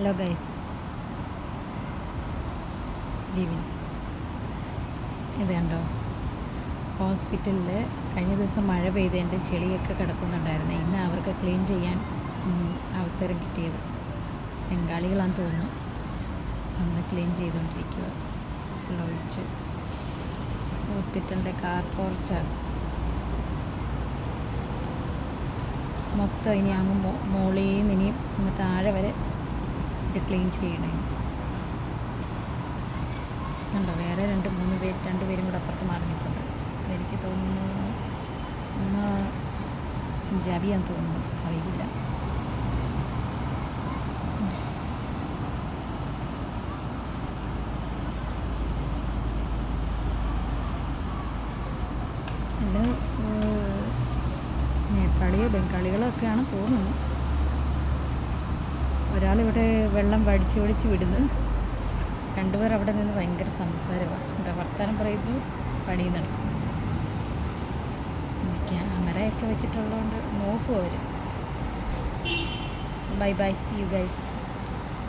Hello guys, living ഇത് കണ്ടോ. ഹോസ്പിറ്റലിൽ കഴിഞ്ഞ ദിവസം മഴ പെയ്തതിൻ്റെ ചെളിയൊക്കെ കിടക്കുന്നുണ്ടായിരുന്നു. ഇന്ന് അവർക്ക് ക്ലീൻ ചെയ്യാൻ അവസരം കിട്ടിയത്. ബംഗാളികളാന്ന് തോന്നുന്നു. അന്ന് ക്ലീൻ ചെയ്തുകൊണ്ടിരിക്കുക. വെള്ളമൊഴിച്ച് ഹോസ്പിറ്റലിൻ്റെ കാർ പോർച്ചാണ് മൊത്തം. ഇനി അങ്ങ് മോളിൽ നിന്ന് ഇനിയും അങ്ങ് താഴെ വരെ ഇത് ക്ലീൻ ചെയ്യണേ. കണ്ടോ, വേറെ രണ്ടുപേരും കൂടെ അപ്പുറത്ത് മാറിയിട്ടുണ്ട്. എനിക്ക് തോന്നുന്നു പഞ്ചാബിയാന്ന് തോന്നുന്നു, അറിയില്ല. പിന്നെ നേപ്പാളിയോ ബംഗാളികളോ ഒക്കെയാണ് തോന്നുന്നു. ഒരാളിവിടെ വെള്ളം വടിച്ച് വിടുന്നു. രണ്ടുപേർ അവിടെ നിന്ന് ഭയങ്കര സംസാരമാണ്. ഇവിടെ വർത്തമാനം പറയുന്നു, പണി നടക്കും. ക്യാമറയൊക്കെ വെച്ചിട്ടുള്ളതുകൊണ്ട് നോക്കും അവർ. Bye bye, see you guys.